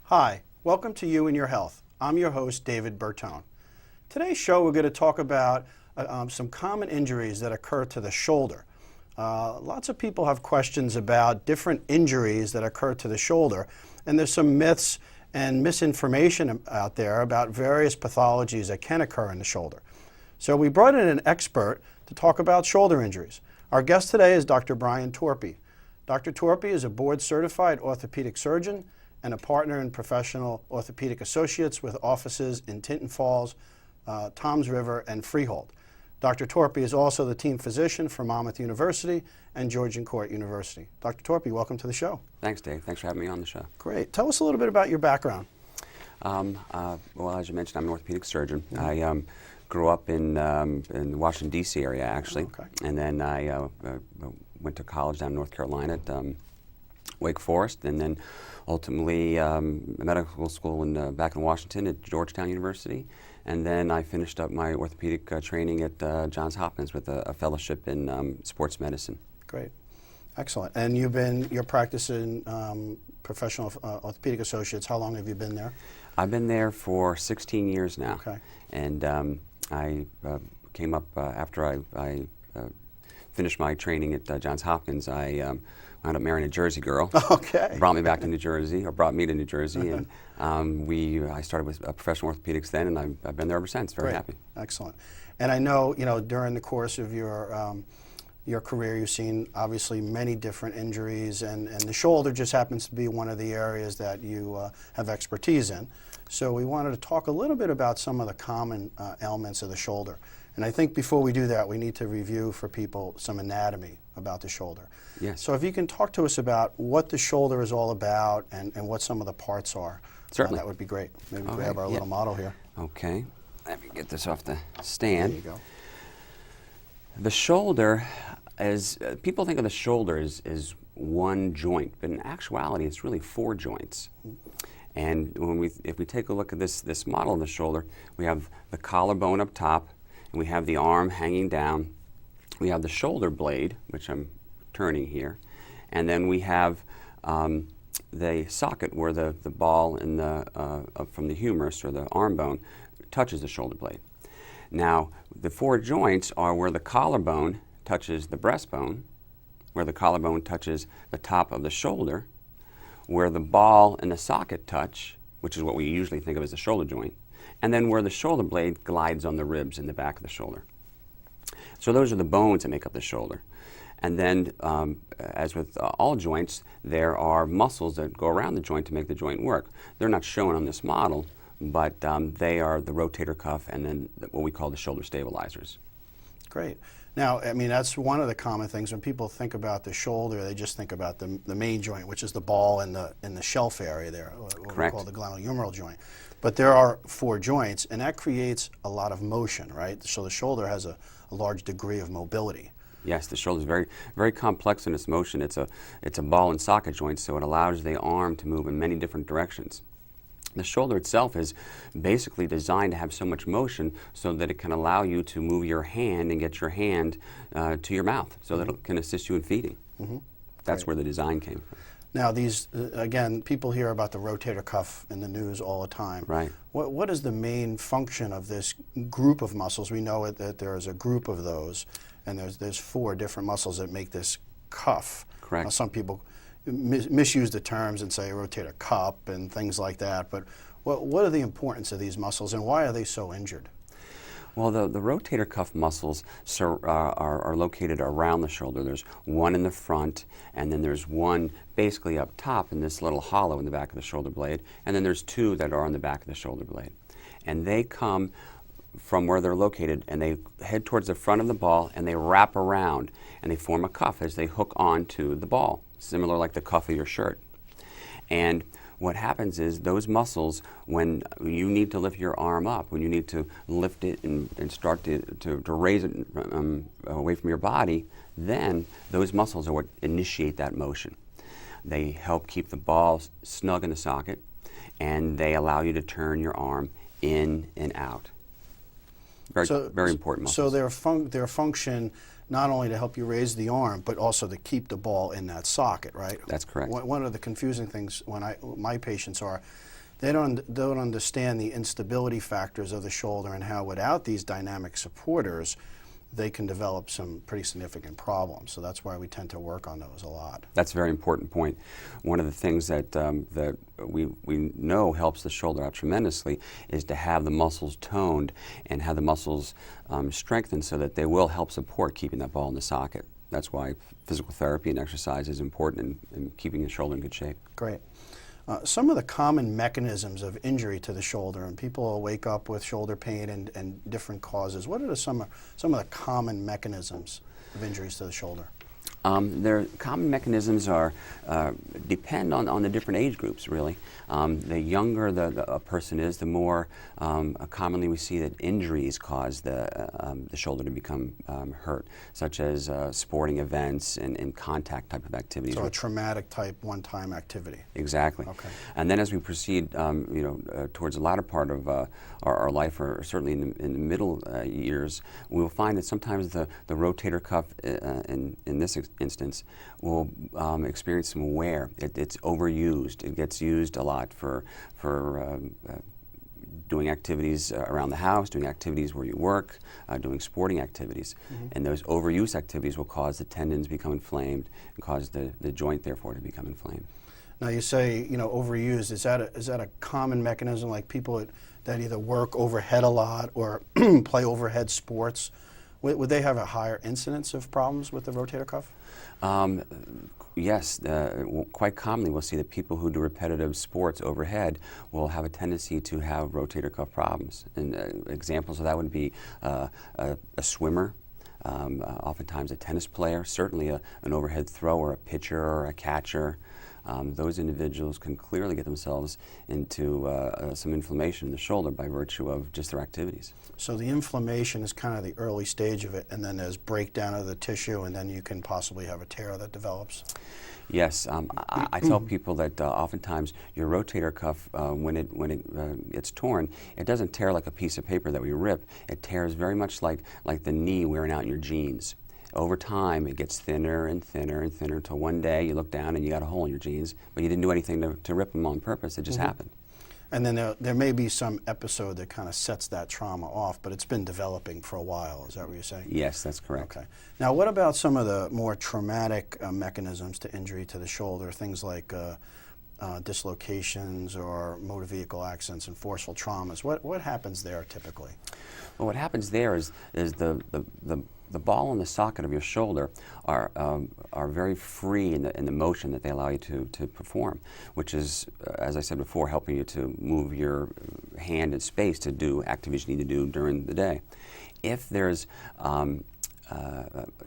Hi, welcome to You and Your Health. I'm your host, David Bertone. Today's show, we're going to talk about some common injuries that occur to the shoulder. Lots of people have questions about different injuries that occur to the shoulder, and there's some myths and misinformation out there about various pathologies that can occur in the shoulder. So we brought in an expert to talk about shoulder injuries. Our guest today is Dr. Brian Torpey. Dr. Torpey is a Board Certified Orthopedic Surgeon and a partner in Professional Orthopedic Associates with offices in Tinton Falls, Toms River, and Freehold. Dr. Torpey is also the team physician for Monmouth University and Georgian Court University. Dr. Torpey, welcome to the show. Thanks, Dave. Thanks for having me on the show. Great. Tell us a little bit about your background. Well, as you mentioned, I'm an orthopedic surgeon. I grew up in the Washington, D.C. area, actually. Okay. And then I went to college down in North Carolina at Wake Forest, and then ultimately medical school back in Washington at Georgetown University. And then I finished up my orthopedic training at Johns Hopkins with a fellowship in sports medicine. Great. Excellent. And you're practicing Professional Orthopedic Associates. How long have you been there? I've been there for 16 years now. Okay. And I came up after I finished my training at Johns Hopkins. I wound up marrying a Jersey girl. Okay. Brought me back to New Jersey, or brought me to New Jersey, and I started with professional orthopedics then, and I've been there ever since. Very happy. Excellent. And I know, during the course of your career, you've seen obviously many different injuries, and the shoulder just happens to be one of the areas that you have expertise in. So we wanted to talk a little bit about some of the common ailments of the shoulder. And I think before we do that, we need to review for people some anatomy about the shoulder. Yes. So if you can talk to us about what the shoulder is all about and what some of the parts are, certainly. That would be great. Maybe we have our little model here. Okay. Let me get this off the stand. There you go. The shoulder people think of the shoulder as one joint, but in actuality, it's really four joints. And if we take a look at this model of the shoulder, we have the collarbone up top, and we have the arm hanging down. We have the shoulder blade, which I'm turning here, and then we have the socket where the ball in from the humerus or the arm bone touches the shoulder blade. Now, the four joints are where the collarbone touches the breastbone, where the collarbone touches the top of the shoulder, where the ball and the socket touch, which is what we usually think of as the shoulder joint, and then where the shoulder blade glides on the ribs in the back of the shoulder. So those are the bones that make up the shoulder. And then, as with all joints, there are muscles that go around the joint to make the joint work. They're not shown on this model, but they are the rotator cuff and then what we call the shoulder stabilizers. Great. Now, I mean, that's one of the common things. When people think about the shoulder, they just think about the main joint, which is the ball in the shelf area there, what we call the glenohumeral joint. But there are four joints, and that creates a lot of motion, right? So the shoulder has a large degree of mobility. Yes, the shoulder is very, very complex in its motion. It's a ball and socket joint, so it allows the arm to move in many different directions. The shoulder itself is basically designed to have so much motion so that it can allow you to move your hand and get your hand to your mouth, so that it can assist you in feeding. That's where the design came from. Now, these, again, people hear about the rotator cuff in the news all the time. Right. What is the main function of this group of muscles? We know that there is a group of those, and there's four different muscles that make this cuff. Correct. Now, some people misuse the terms and say rotator cuff and things like that, but what are the importance of these muscles, and why are they so injured? Well, the rotator cuff muscles are located around the shoulder. There's one in the front, and then there's one basically up top in this little hollow in the back of the shoulder blade, and then there's two that are on the back of the shoulder blade. And they come from where they're located, and they head towards the front of the ball, and they wrap around, and they form a cuff as they hook onto the ball, similar like the cuff of your shirt. And what happens is those muscles, when you need to lift your arm up, when you need to lift it and start to raise it away from your body, then those muscles are what initiate that motion. They help keep the ball snug in the socket, and they allow you to turn your arm in and out. Very important muscles. So their function not only to help you raise the arm, but also to keep the ball in that socket, right? That's correct. One of the confusing things when my patients are, they don't understand the instability factors of the shoulder and how without these dynamic supporters, they can develop some pretty significant problems. So that's why we tend to work on those a lot. That's a very important point. One of the things that that we know helps the shoulder out tremendously is to have the muscles toned and have the muscles strengthened so that they will help support keeping that ball in the socket. That's why physical therapy and exercise is important in keeping the shoulder in good shape. Great. Some of the common mechanisms of injury to the shoulder, and people will wake up with shoulder pain and different causes. What are some of the common mechanisms of injuries to the shoulder? Their common mechanisms are depend on the different age groups, really. The younger a person is, the more commonly we see that injuries cause the shoulder to become hurt, such as sporting events and contact type of activities. So a traumatic type one-time activity. Exactly. Okay. And then as we proceed, towards the latter part of our life, or certainly in the middle years, we will find that sometimes the rotator cuff in this instance will experience some wear. It's overused. It gets used a lot for doing activities around the house, doing activities where you work, doing sporting activities. Mm-hmm. And those overuse activities will cause the tendons to become inflamed and cause the joint, therefore, to become inflamed. Now you say, overused. Is that a common mechanism, like people that either work overhead a lot or play overhead sports? Would they have a higher incidence of problems with the rotator cuff? Yes, quite commonly we'll see that people who do repetitive sports overhead will have a tendency to have rotator cuff problems. And examples of that would be a swimmer, oftentimes a tennis player, certainly an overhead thrower, a pitcher or a catcher. Those individuals can clearly get themselves into some inflammation in the shoulder by virtue of just their activities. So the inflammation is kind of the early stage of it, and then there's breakdown of the tissue, and then you can possibly have a tear that develops? Yes, I tell people that oftentimes your rotator cuff, when it gets torn, it doesn't tear like a piece of paper that we rip. It tears very much like the knee wearing out in your jeans. Over time, it gets thinner and thinner and thinner until one day you look down and you got a hole in your jeans, but you didn't do anything to rip them on purpose. It just happened. And then there may be some episode that kind of sets that trauma off, but it's been developing for a while. Is that what you're saying? Yes, that's correct. Okay. Now, what about some of the more traumatic mechanisms to injury to the shoulder, things like dislocations or motor vehicle accidents and forceful traumas? What happens there typically? Well, what happens there is the ball and the socket of your shoulder are very free in the motion that they allow you to perform, which is, as I said before, helping you to move your hand in space to do activities you need to do during the day. If there's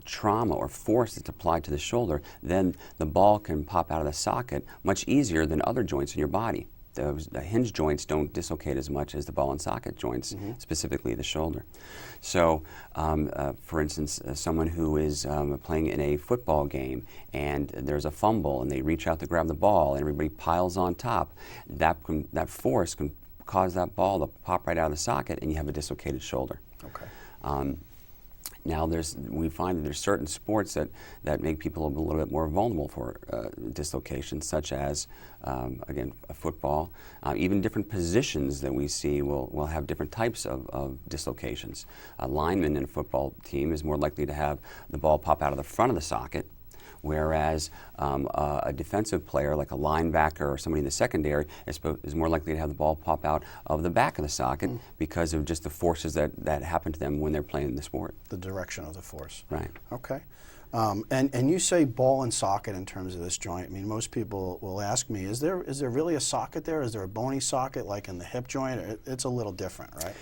trauma or force that's applied to the shoulder, then the ball can pop out of the socket much easier than other joints in your body. The hinge joints don't dislocate as much as the ball and socket joints, specifically the shoulder. So, for instance, someone who is playing in a football game and there's a fumble and they reach out to grab the ball and everybody piles on top, that force can cause that ball to pop right out of the socket and you have a dislocated shoulder. Okay. Now, we find that there's certain sports that make people a little bit more vulnerable for dislocations, such as, again, football. Even different positions that we see will have different types of dislocations. A lineman in a football team is more likely to have the ball pop out of the front of the socket, whereas a defensive player, like a linebacker or somebody in the secondary, is more likely to have the ball pop out of the back of the socket because of just the forces that happen to them when they're playing the sport. The direction of the force. Right. Okay. And you say ball and socket in terms of this joint. I mean, most people will ask me, is there really a socket there? Is there a bony socket like in the hip joint? It's a little different, right?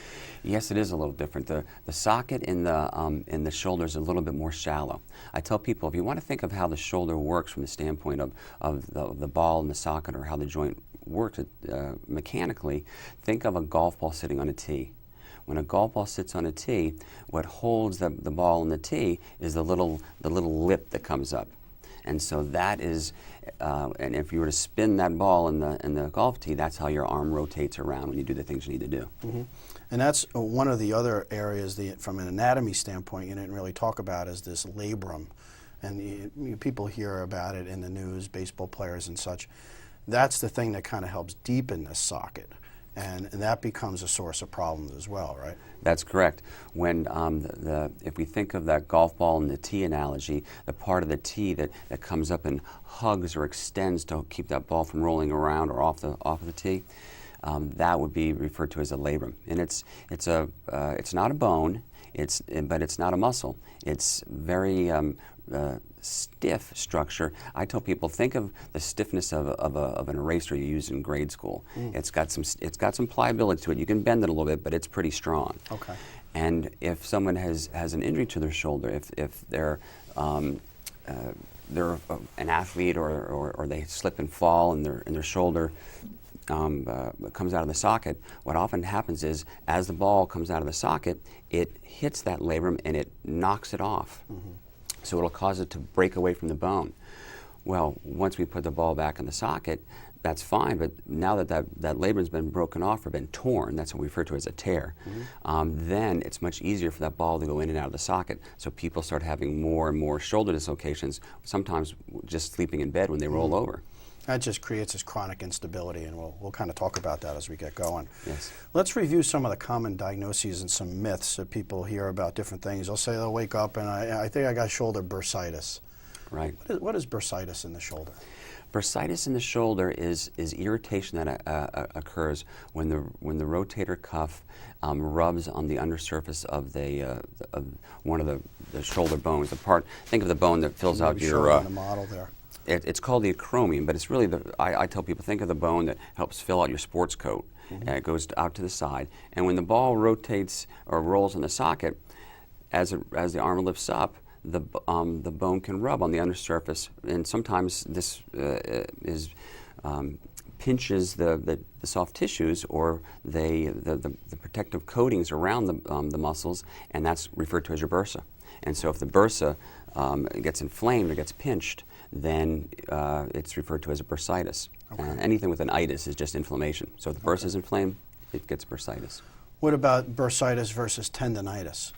Yes, it is a little different. The socket in the shoulder is a little bit more shallow. I tell people, if you want to think of how the shoulder works from the standpoint of the ball and the socket, or how the joint works mechanically, think of a golf ball sitting on a tee. When a golf ball sits on a tee, what holds the ball in the tee is the little lip that comes up. And so that is, and if you were to spin that ball in the golf tee, that's how your arm rotates around when you do the things you need to do. Mm-hmm. And that's one of the other areas from an anatomy standpoint you didn't really talk about is this labrum. And people hear about it in the news, baseball players and such. That's the thing that kind of helps deepen this socket. And that becomes a source of problems as well, right? That's correct. When if we think of that golf ball in the tee analogy, the part of the tee that comes up and hugs or extends to keep that ball from rolling around or off the tee, that would be referred to as a labrum. And it's not a bone, but it's not a muscle. It's very stiff structure. I tell people, think of the stiffness of an eraser you use in grade school. It's got some pliability to it. You can bend it a little bit, but it's pretty strong. Okay. And if someone has an injury to their shoulder, if they're an athlete or they slip and fall and their shoulder comes out of the socket, what often happens is as the ball comes out of the socket, it hits that labrum and it knocks it off. Mm-hmm. So it'll cause it to break away from the bone. Well, once we put the ball back in the socket, that's fine, but now that labrum's been broken off or been torn, that's what we refer to as a tear, then it's much easier for that ball to go in and out of the socket. So people start having more and more shoulder dislocations, sometimes just sleeping in bed when they roll over. That just creates this chronic instability, and we'll kind of talk about that as we get going. Yes. Let's review some of the common diagnoses and some myths that people hear about different things. They'll say they'll wake up and I think I got shoulder bursitis. Right. What is bursitis in the shoulder? Bursitis in the shoulder is irritation that occurs when the rotator cuff rubs on the undersurface of of one of the shoulder bones. Think of the bone that fills out your. On the model there. It's called the acromion, but it's really I tell people, think of the bone that helps fill out your sports coat. And it goes out to the side. And when the ball rotates or rolls in the socket, as the arm lifts up, the bone can rub on the undersurface, and sometimes this pinches the soft tissues or the protective coatings around the muscles, and that's referred to as your bursa. And so if the bursa gets inflamed or gets pinched, then it's referred to as a bursitis. Okay. Anything with an itis is just inflammation. So if the bursa is inflamed, it gets bursitis. What about bursitis versus tendonitis?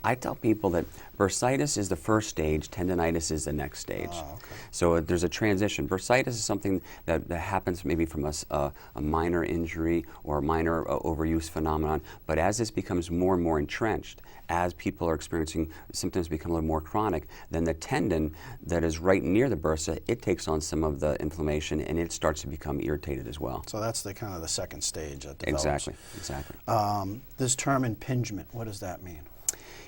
I tell people that bursitis is the first stage, tendonitis is the next stage. Oh, okay. So there's a transition. Bursitis is something that happens maybe from a minor injury or a minor overuse phenomenon, but as this becomes more and more entrenched, as people are experiencing symptoms become a little more chronic, then the tendon that is right near the bursa, it takes on some of the inflammation and it starts to become irritated as well. So that's the kind of the second stage that develops. Exactly. This term impingement, what does that mean?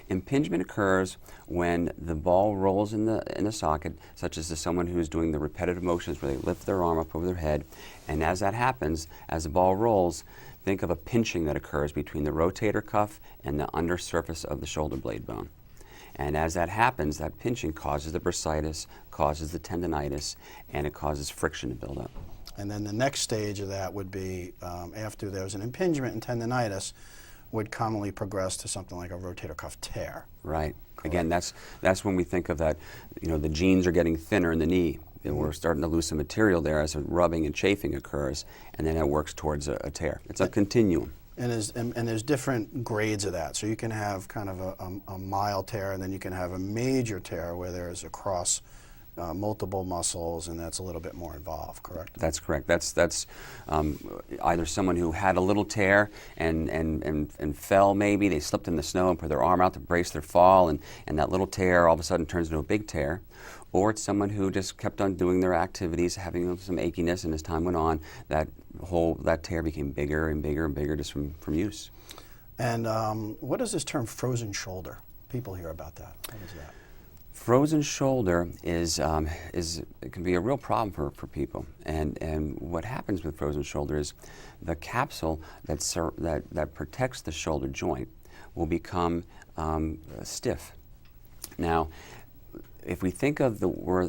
Impingement occurs when the ball rolls in the socket, such as to someone who's doing the repetitive motions where they lift their arm up over their head, and as that happens, as the ball rolls, think of a pinching that occurs between the rotator cuff and the undersurface of the shoulder blade bone. And as that happens, that pinching causes the bursitis, causes the tendonitis, and it causes friction to build up. And then the next stage of that would be after there's an impingement and tendonitis, would commonly progress to something like a rotator cuff tear. Right. Correct. Again, that's when we think of that, the jeans are getting thinner in the knee. And we're starting to lose some material there as rubbing and chafing occurs, and then it works towards a tear. It's a continuum. And there's different grades of that. So you can have kind of a mild tear, and then you can have a major tear where there's across multiple muscles, and that's a little bit more involved, correct? That's correct. That's either someone who had a little tear and fell maybe, they slipped in the snow and put their arm out to brace their fall, and that little tear all of a sudden turns into a big tear. Or it's someone who just kept on doing their activities, having some achiness, and as time went on, that tear became bigger and bigger and bigger just from use. And what is this term frozen shoulder? People hear about that. What is that? Frozen shoulder is it can be a real problem for people, and what happens with frozen shoulder is the capsule that protects the shoulder joint will become stiff. Now, if we think of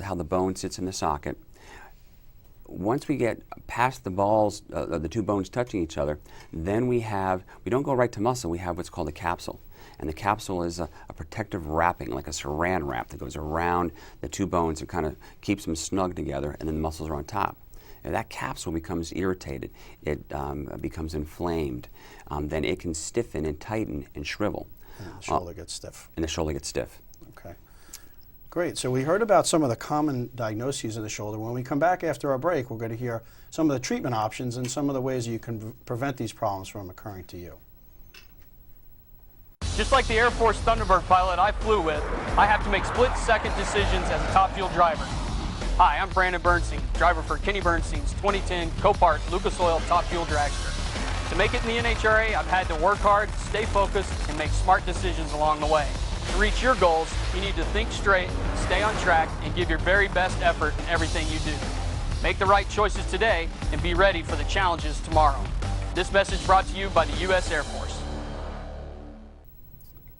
how the bone sits in the socket, once we get past the balls, the two bones touching each other, then we don't go right to muscle, we have what's called a capsule. And the capsule is a protective wrapping, like a saran wrap that goes around the two bones and kind of keeps them snug together, and then the muscles are on top. If that capsule becomes irritated, it becomes inflamed, then it can stiffen and tighten and shrivel. And the shoulder gets stiff. And the shoulder gets stiff. Okay. Great. So we heard about some of the common diagnoses of the shoulder. When we come back after our break, we're going to hear some of the treatment options and some of the ways you can prevent these problems from occurring to you. Just like the Air Force Thunderbird pilot I flew with, I have to make split-second decisions as a top fuel driver. Hi, I'm Brandon Bernstein, driver for Kenny Bernstein's 2010 Copart Lucas Oil Top Fuel Dragster. To make it in the NHRA, I've had to work hard, stay focused, and make smart decisions along the way. To reach your goals, you need to think straight, stay on track, and give your very best effort in everything you do. Make the right choices today and be ready for the challenges tomorrow. This message brought to you by the U.S. Air Force.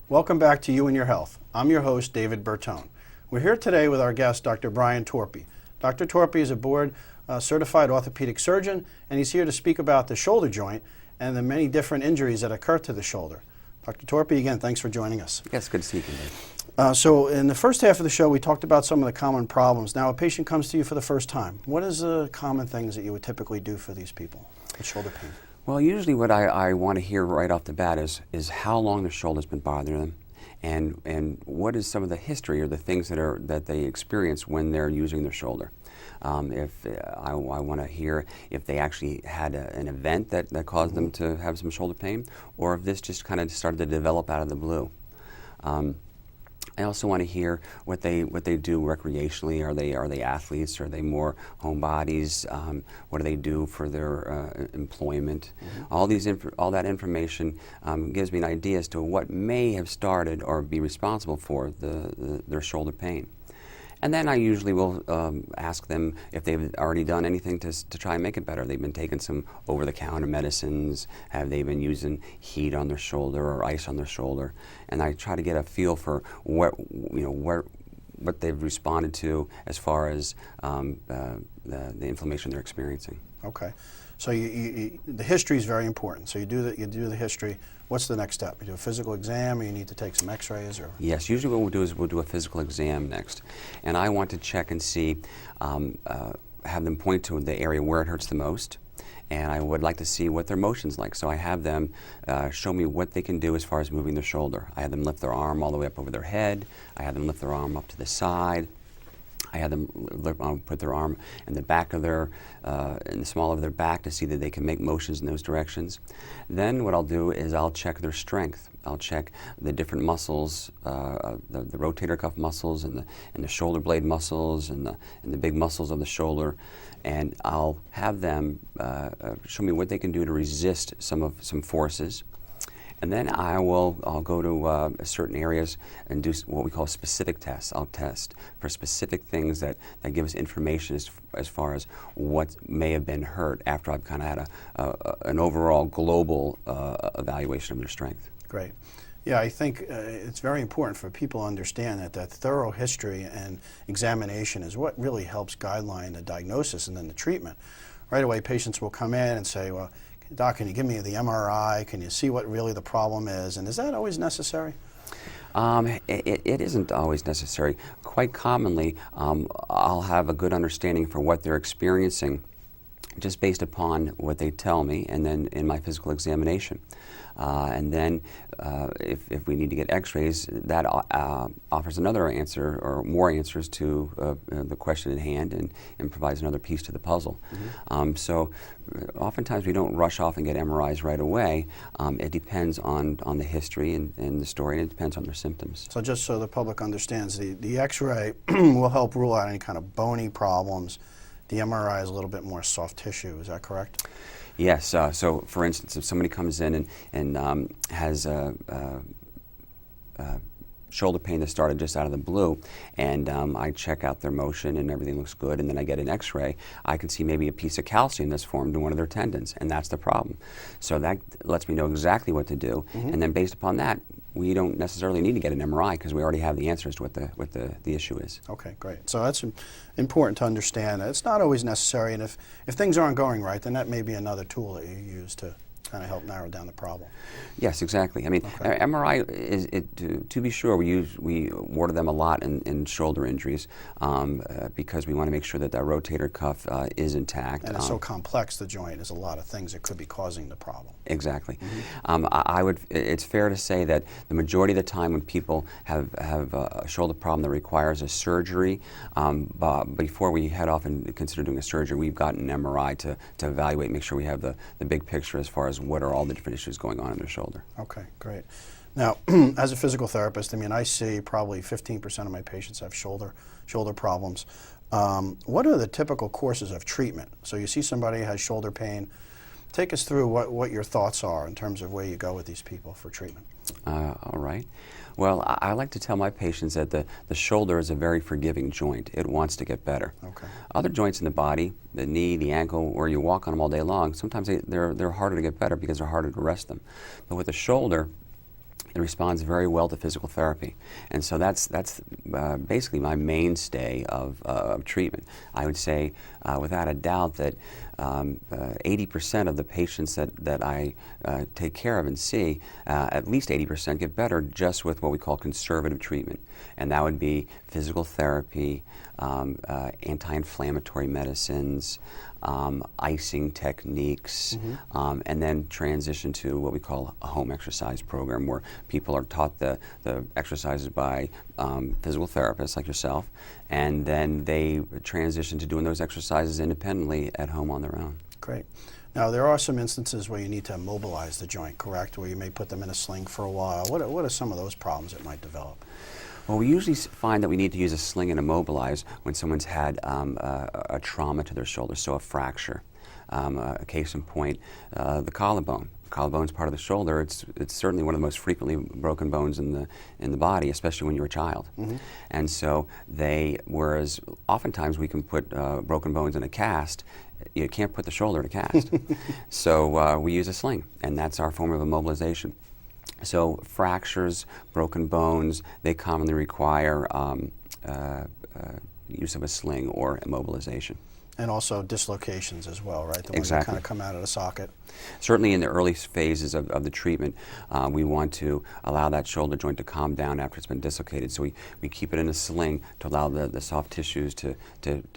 Welcome back to You and Your Health. I'm your host, David Bertone. We're here today with our guest, Dr. Brian Torpey. Dr. Torpey is a Board Certified Orthopedic Surgeon, and he's here to speak about the shoulder joint and the many different injuries that occur to the shoulder. Dr. Torpey, again, thanks for joining us. Yes, good to see you, Dave. So in the first half of the show, we talked about some of the common problems. Now, a patient comes to you for the first time. What is the common things that you would typically do for these people with shoulder pain? Well, usually what I want to hear right off the bat is how long their shoulder's been bothering them, and what is some of the history or the things that they experience when they're using their shoulder. If I want to hear if they actually had an event that caused them to have some shoulder pain, or if this just kind of started to develop out of the blue. I also want to hear what they do recreationally. Are they athletes? Are they more homebodies? What do they do for their employment? All that information gives me an idea as to what may have started or be responsible for their shoulder pain. And then I usually will ask them if they've already done anything to try and make it better. They've been taking some over-the-counter medicines. Have they been using heat on their shoulder or ice on their shoulder? And I try to get a feel for what they've responded to as far as the inflammation they're experiencing. Okay. So the history is very important. So you do the history. What's the next step? You do a physical exam, or you need to take some x-rays? Or? Yes, usually what we'll do is we'll do a physical exam next. And I want to check and see, have them point to the area where it hurts the most. And I would like to see what their motion's like. So I have them show me what they can do as far as moving their shoulder. I have them lift their arm all the way up over their head. I have them lift their arm up to the side. I had them put their arm in the back of in the small of their back to see that they can make motions in those directions. Then what I'll do is I'll check their strength. I'll check the different muscles, the rotator cuff muscles and the shoulder blade muscles and the big muscles of the shoulder, and I'll have them show me what they can do to resist some forces. And then I'll go to certain areas and do what we call specific tests. I'll test for specific things that give us information as far as what may have been hurt after I've kind of had an overall global evaluation of their strength. Great. Yeah, I think it's very important for people to understand that thorough history and examination is what really helps guideline the diagnosis and then the treatment. Right away, patients will come in and say, well, Doc, can you give me the MRI? Can you see what really the problem is? And is that always necessary? It isn't always necessary. Quite commonly, I'll have a good understanding for what they're experiencing just based upon what they tell me and then in my physical examination. And then if we need to get x-rays, that offers another answer or more answers to the question at hand and provides another piece to the puzzle. So oftentimes we don't rush off and get MRIs right away. It depends on the history and the story, and it depends on their symptoms. So just so the public understands, the x-ray will help rule out any kind of bony problems. The MRI is a little bit more soft tissue, is that correct? Yes. So, for instance, if somebody comes in and has shoulder pain that started just out of the blue, and I check out their motion and everything looks good, and then I get an x-ray, I can see maybe a piece of calcium that's formed in one of their tendons, and that's the problem. So that lets me know exactly what to do, and then based upon that, we don't necessarily need to get an MRI because we already have the answers to what the issue is. Okay, great. So that's important to understand. It's not always necessary, and if things aren't going right, then that may be another tool that you use to kind of help narrow down the problem. Yes, exactly. I mean, MRI is to be sure. We order them a lot in shoulder injuries because we want to make sure that rotator cuff is intact. And it's so complex, the joint. There's a lot of things that could be causing the problem. Exactly. It's fair to say that the majority of the time when people have a shoulder problem that requires a surgery, before we head off and consider doing a surgery, we've gotten an MRI to evaluate, make sure we have the big picture as far as what are all the different issues going on in their shoulder. Okay, great. Now, as a physical therapist, I mean, I see probably 15% of my patients have shoulder problems. What are the typical courses of treatment? So you see somebody has shoulder pain. Take us through what your thoughts are in terms of where you go with these people for treatment. All right. Well, I like to tell my patients that the shoulder is a very forgiving joint. It wants to get better. Okay. Other joints in the body, the knee, the ankle, where you walk on them all day long, sometimes they're harder to get better because they're harder to rest them. But with the shoulder, it responds very well to physical therapy. And so that's basically my mainstay of treatment. I would say without a doubt that 80% of the patients that I take care of and see, at least 80% get better just with what we call conservative treatment. And that would be physical therapy, anti-inflammatory medicines, icing techniques, and then transition to what we call a home exercise program where people are taught the exercises by physical therapists like yourself, and then they transition to doing those exercises independently at home on their own. Great. Now, there are some instances where you need to immobilize the joint, correct? Where you may put them in a sling for a while. What are some of those problems that might develop? Well, we usually find that we need to use a sling and immobilize when someone's had a trauma to their shoulder, so a fracture. A case in point, the collarbone. The collarbone is part of the shoulder. It's certainly one of the most frequently broken bones in the body, especially when you're a child. And so whereas oftentimes we can put broken bones in a cast, you can't put the shoulder in a cast. So we use a sling, and that's our form of immobilization. So fractures, broken bones, they commonly require use of a sling or immobilization. And also dislocations as well, right? The ones Exactly. that kind of come out of the socket. Certainly in the early phases of the treatment, we want to allow that shoulder joint to calm down after it's been dislocated. So we keep it in a sling to allow the soft tissues to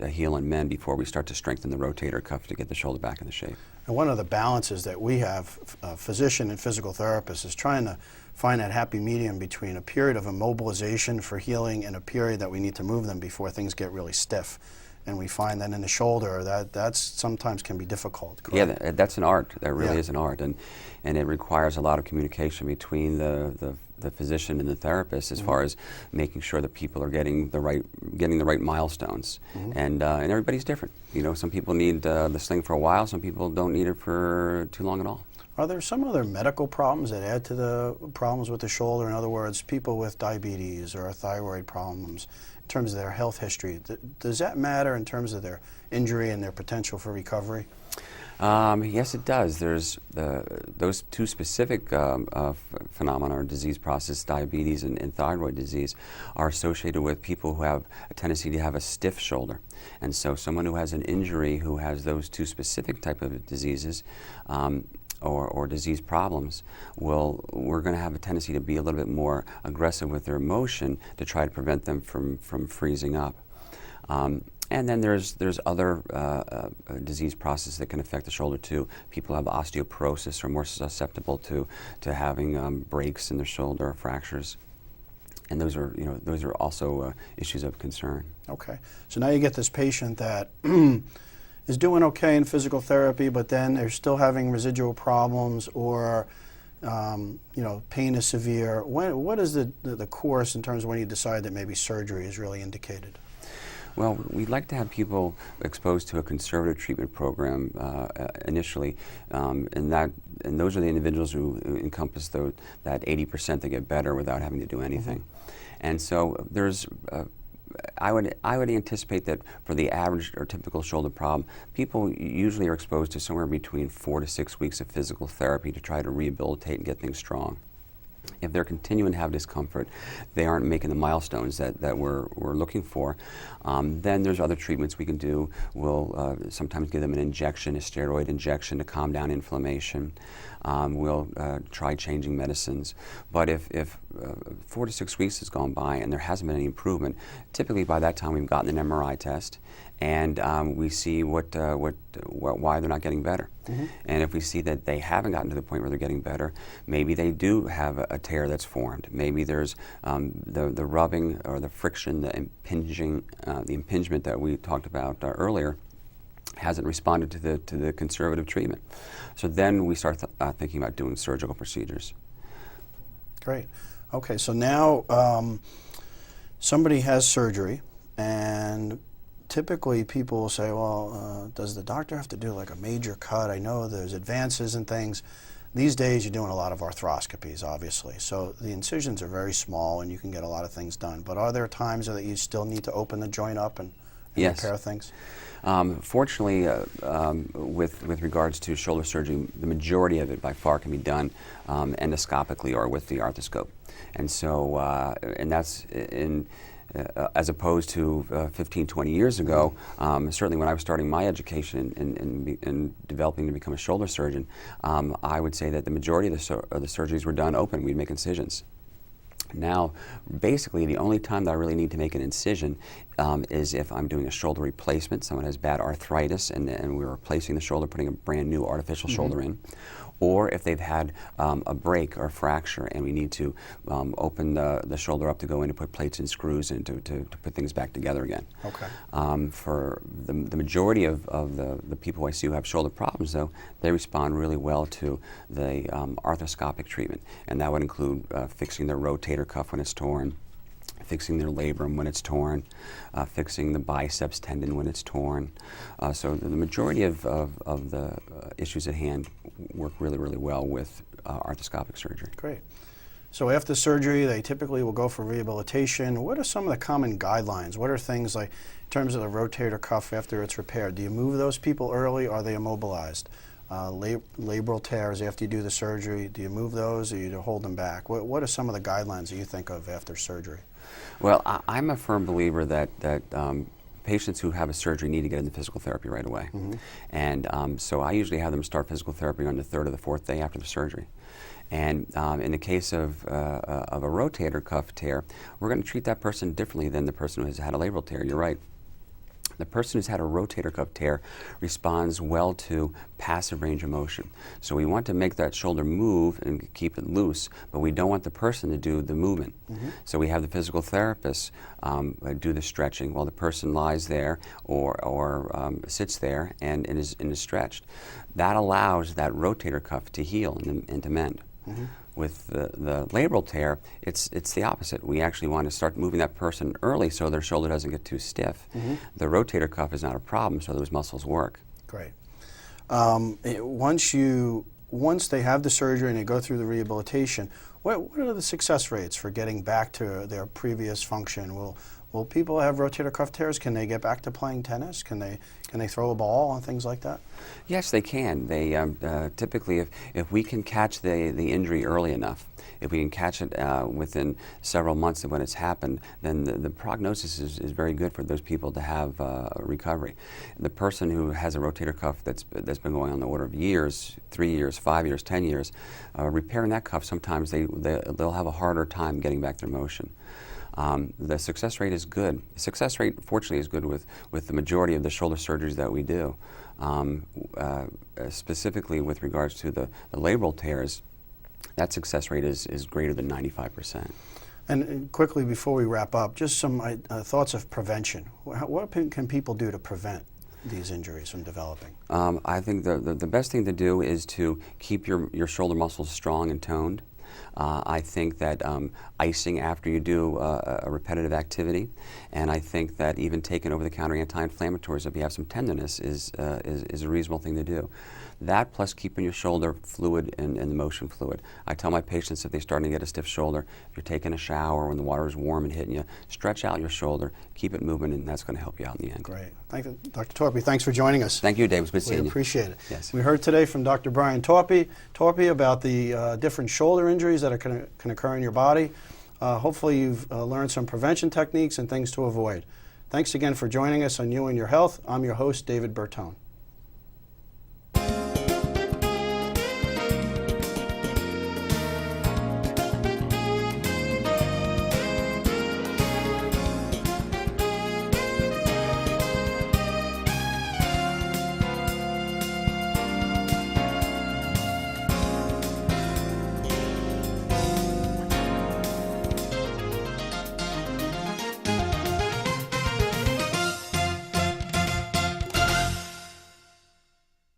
heal and mend before we start to strengthen the rotator cuff to get the shoulder back into shape. And one of the balances that we have, physician and physical therapists, is trying to find that happy medium between a period of immobilization for healing and a period that we need to move them before things get really stiff. And we find that in the shoulder, that's sometimes can be difficult. Correct? Yeah, that's an art. That really is an art, and it requires a lot of communication between the physician and the therapist as far as making sure that people are getting the right milestones. And everybody's different. You know, some people need the sling for a while. Some people don't need it for too long at all. Are there some other medical problems that add to the problems with the shoulder? In other words, people with diabetes or thyroid problems, in terms of their health history, does that matter in terms of their injury and their potential for recovery? Yes, it does. There's those two specific phenomena or disease process, diabetes and thyroid disease, are associated with people who have a tendency to have a stiff shoulder. And so someone who has an injury who has those two specific type of diseases or disease problems, we're going to have a tendency to be a little bit more aggressive with their motion to try to prevent them from freezing up. And then there's other disease processes that can affect the shoulder too. People who have osteoporosis are more susceptible to having breaks in their shoulder or fractures. And those are also issues of concern. Okay. So now you get this patient that is doing okay in physical therapy, but then they're still having residual problems, or pain is severe. What is the course in terms of when you decide that maybe surgery is really indicated? Well, we'd like to have people exposed to a conservative treatment program initially, and those are the individuals who encompass that 80% that get better without having to do anything. And so there's I would anticipate that for the average or typical shoulder problem, people usually are exposed to somewhere between 4 to 6 weeks of physical therapy to try to rehabilitate and get things strong. If they're continuing to have discomfort, they aren't making the milestones that we're looking for, then there's other treatments we can do. We'll sometimes give them an injection, a steroid injection to calm down inflammation. We'll try changing medicines. But if 4 to 6 weeks has gone by and there hasn't been any improvement, typically by that time we've gotten an MRI test and we see why they're not getting better. Mm-hmm. And if we see that they haven't gotten to the point where they're getting better, maybe they do have a tear that's formed. Maybe there's the rubbing or the friction, the impingement that we talked about earlier hasn't responded to the conservative treatment. So then we start thinking about doing surgical procedures. Great. Okay, so now somebody has surgery, and typically people will say, well, does the doctor have to do like a major cut? I know there's advances and things. These days you're doing a lot of arthroscopies, obviously. So the incisions are very small and you can get a lot of things done. But are there times that you still need to open the joint up and yes. repair things? Fortunately, with regards to shoulder surgery, the majority of it by far can be done endoscopically or with the arthroscope. And so, and that's as opposed to 15, 20 years ago, certainly when I was starting my education in developing to become a shoulder surgeon, I would say that the majority of the surgeries were done open. We'd make incisions. Now, basically, the only time that I really need to make an incision is if I'm doing a shoulder replacement. Someone has bad arthritis and we're replacing the shoulder, putting a brand new artificial shoulder in. Or if they've had a break or a fracture and we need to open the shoulder up to go in and put plates and screws in to put things back together again. Okay. For the majority of the people I see who have shoulder problems, though, they respond really well to the arthroscopic treatment. And that would include fixing their rotator cuff when it's torn, fixing their labrum when it's torn, fixing the biceps tendon when it's torn. So the majority of the issues at hand work really, really well with arthroscopic surgery. Great. So after surgery, they typically will go for rehabilitation. What are some of the common guidelines? What are things like, in terms of the rotator cuff after it's repaired? Do you move those people early or are they immobilized? Labral tears after you do the surgery, do you move those or do you hold them back? What are some of the guidelines that you think of after surgery? Well, I'm a firm believer that patients who have a surgery need to get into physical therapy right away. Mm-hmm. And so I usually have them start physical therapy on the 3rd or the 4th day after the surgery. And in the case of a rotator cuff tear, we're going to treat that person differently than the person who has had a labral tear. You're right. The person who's had a rotator cuff tear responds well to passive range of motion. So we want to make that shoulder move and keep it loose, but we don't want the person to do the movement. Mm-hmm. So we have the physical therapist do the stretching while the person lies there or sits there and is stretched. That allows that rotator cuff to heal and to mend. Mm-hmm. With the labral tear, it's the opposite. We actually want to start moving that person early so their shoulder doesn't get too stiff. Mm-hmm. The rotator cuff is not a problem, so those muscles work. Great. Once they have the surgery and they go through the rehabilitation, what are the success rates for getting back to their previous function? Will people have rotator cuff tears? Can they get back to playing tennis? Can they throw a ball and things like that? Yes, they can. They typically, if we can catch the injury early enough, if we can catch it within several months of when it's happened, then the prognosis is very good for those people to have recovery. The person who has a rotator cuff that's been going on the order of years, 3 years, 5 years, 10 years, repairing that cuff, sometimes they'll have a harder time getting back their motion. The success rate is good. The success rate, fortunately, is good with the majority of the shoulder surgeries that we do. Specifically with regards to the labral tears, that success rate is greater than 95%. And quickly, before we wrap up, just some thoughts of prevention. What can people do to prevent these injuries from developing? I think the best thing to do is to keep your shoulder muscles strong and toned. I think that icing after you do a repetitive activity, and I think that even taking over-the-counter anti-inflammatories if you have some tenderness is a reasonable thing to do. That plus keeping your shoulder fluid and the motion fluid. I tell my patients if they're starting to get a stiff shoulder, if you're taking a shower when the water is warm and hitting you, stretch out your shoulder, keep it moving, and that's going to help you out in the end. Great. Thank you, Dr. Torpey. Thanks for joining us. Thank you, Dave. It was good seeing you. We appreciate it. Yes. We heard today from Dr. Brian Torpey about the different shoulder injuries that can occur in your body. Hopefully you've learned some prevention techniques and things to avoid. Thanks again for joining us on You and Your Health. I'm your host, David Bertone.